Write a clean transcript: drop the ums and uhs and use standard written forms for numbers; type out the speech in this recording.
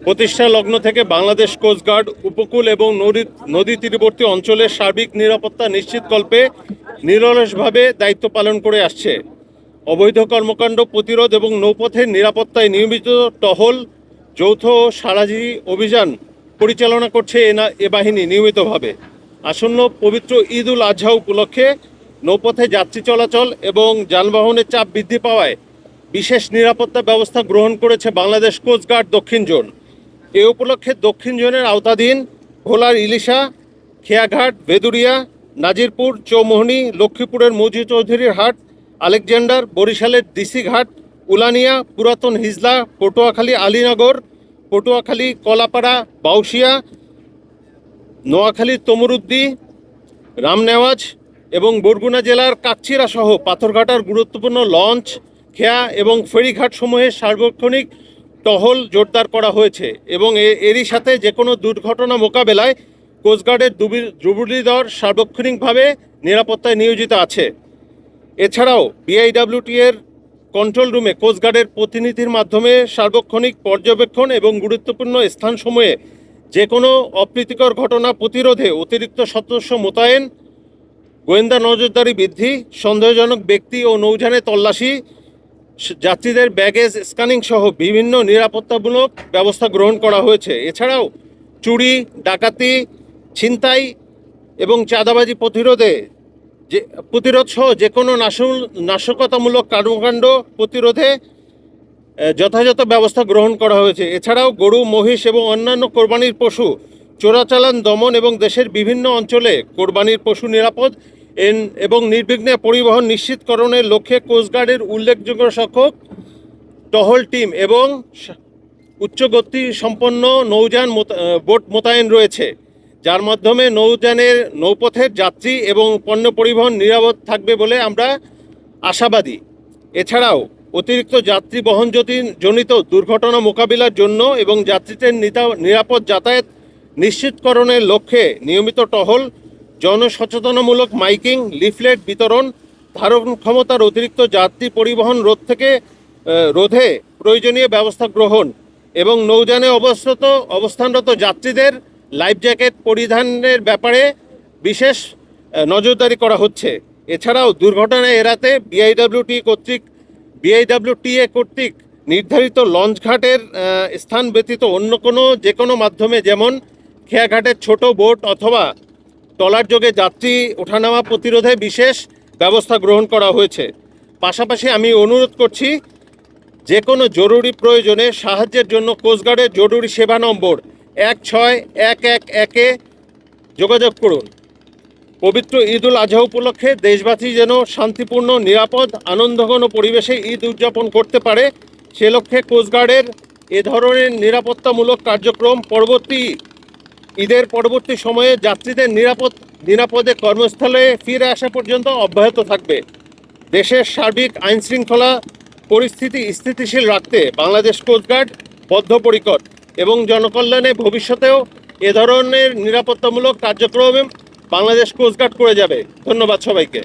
প্রতিষ্ঠা লগ্ন থেকে বাংলাদেশ কোস্টগার্ড উপকূল এবং নদী তীরবর্তী অঞ্চলের সার্বিক নিরাপত্তা নিশ্চিতকল্পে নিরলসভাবে দায়িত্ব পালন করে আসছে। অবৈধ কর্মকাণ্ড প্রতিরোধ এবং নৌপথের নিরাপত্তায় নিয়মিত টহল, যৌথ ও সারাজি অভিযান পরিচালনা করছে এ বাহিনী নিয়মিতভাবে। আসন্ন পবিত্র ঈদ উল আজহা উপলক্ষে নৌপথে যাত্রী চলাচল এবং যানবাহনের চাপ বৃদ্ধি পাওয়ায় বিশেষ নিরাপত্তা ব্যবস্থা গ্রহণ করেছে বাংলাদেশ কোস্টগার্ড দক্ষিণ জোন। এ উপলক্ষে দক্ষিণ জোনের আওতাধীন ভোলার ইলিশা, খেয়াঘাট, বেদুরিয়া, নাজিরপুর, চৌমোহনী, লক্ষ্মীপুরের মৌজি চৌধুরীর হাট, আলেকজান্ডার, বরিশালের ডিসি ঘাট, উলানিয়া, পুরাতন হিজলা, পটুয়াখালী আলীনগর, পটুয়াখালী কলাপাড়া, বাউশিয়া, নোয়াখালীর তমরুদ্দি, রামনেওয়াজ এবং বরগুনা জেলার কাকচিরা সহ পাথরঘাটার গুরুত্বপূর্ণ লঞ্চ, খেয়া এবং ফেরিঘাটসমূহের সার্বক্ষণিক টহল জোরদার করা হয়েছে এবং এরই সাথে যে কোনো দুর্ঘটনা মোকাবেলায় কোস্টগার্ডের ডুবুরিদল সার্বক্ষণিকভাবে নিরাপত্তায় নিয়োজিত আছে। এছাড়াও বিআইডব্লিউটি এর কন্ট্রোল রুমে কোস্টগার্ডের প্রতিনিধির মাধ্যমে সার্বক্ষণিক পর্যবেক্ষণ এবং গুরুত্বপূর্ণ স্থানসমূহে যে কোনো অপ্রীতিকর ঘটনা প্রতিরোধে অতিরিক্ত সদস্য মোতায়েন, গোয়েন্দা নজরদারি বৃদ্ধি, সন্দেহজনক ব্যক্তি ও নৌযানে তল্লাশি, যাত্রীদের ব্যাগেজ স্ক্যানিং সহ বিভিন্ন নিরাপত্তামূলক ব্যবস্থা গ্রহণ করা হয়েছে। এছাড়াও চুরি, ডাকাতি, ছিনতাই এবং চাঁদাবাজি প্রতিরোধ সহ যে কোনো নাশকতামূলক কর্মকাণ্ড প্রতিরোধে যথাযথ ব্যবস্থা গ্রহণ করা হয়েছে। এছাড়াও গরু, মহিষ এবং অন্যান্য কোরবানির পশু চোরাচালান দমন এবং দেশের বিভিন্ন অঞ্চলে কোরবানির পশু নিরাপদ এবং নির্বিঘ্নে পরিবহন নিশ্চিতকরণের লক্ষ্যে কোস্টগার্ডের উল্লেখযোগ্য সংখ্যক টহল টিম এবং উচ্চগতি সম্পন্ন নৌযান বোট মোতায়েন রয়েছে, যার মাধ্যমে নৌপথের যাত্রী এবং পণ্য পরিবহন নিরাপদ থাকবে বলে আমরা আশাবাদী। এছাড়াও অতিরিক্ত যাত্রী বহনজনিত দুর্ঘটনা মোকাবিলার জন্য এবং যাত্রীদের নিরাপদ যাতায়াত নিশ্চিতকরণের লক্ষ্যে নিয়মিত টহল, জনসচেতনামূলক মাইকিং, লিফলেট বিতরণ, ধারণ ক্ষমতার অতিরিক্ত যাত্রী পরিবহন রোধে প্রয়োজনীয় ব্যবস্থা গ্রহণ এবং নৌযানে অবস্থানরত যাত্রীদের লাইফ জ্যাকেট পরিধানের ব্যাপারে বিশেষ নজরদারি করা হচ্ছে। এছাড়াও দুর্ঘটনা এড়াতে বিআইডব্লিউটিএ কর্তৃক নির্ধারিত লঞ্চঘাটের স্থান ব্যতীত অন্য যে কোনো মাধ্যমে, যেমন খেয়াঘাটের ছোট বোট অথবা ট্রলার যোগে যাত্রী ওঠানামা প্রতিরোধে বিশেষ ব্যবস্থা গ্রহণ করা হয়েছে। পাশাপাশি আমি অনুরোধ করছি, যে কোনো জরুরি প্রয়োজনে সাহায্যের জন্য কোস্টগার্ডের জরুরি সেবা নম্বর 16111-এ যোগাযোগ করুন। পবিত্র ঈদ উল আজহা উপলক্ষে দেশবাসী যেন শান্তিপূর্ণ, নিরাপদ, আনন্দঘন পরিবেশে ঈদ উদযাপন করতে পারে, সে লক্ষ্যে কোস্টগার্ডের এ ধরনের নিরাপত্তামূলক কার্যক্রম ঈদের পরবর্তী সময়ে যাত্রীদের নিরাপদে কর্মস্থলে ফিরে আসা পর্যন্ত অব্যাহত থাকবে। দেশের সার্বিক আইনশৃঙ্খলা পরিস্থিতি স্থিতিশীল রাখতে বাংলাদেশ কোস্টগার্ড বদ্ধপরিকর এবং জনকল্যাণে ভবিষ্যতেও এ ধরনের নিরাপত্তামূলক কার্যক্রম বাংলাদেশ কোস্টগার্ড করে যাবে। ধন্যবাদ সবাইকে।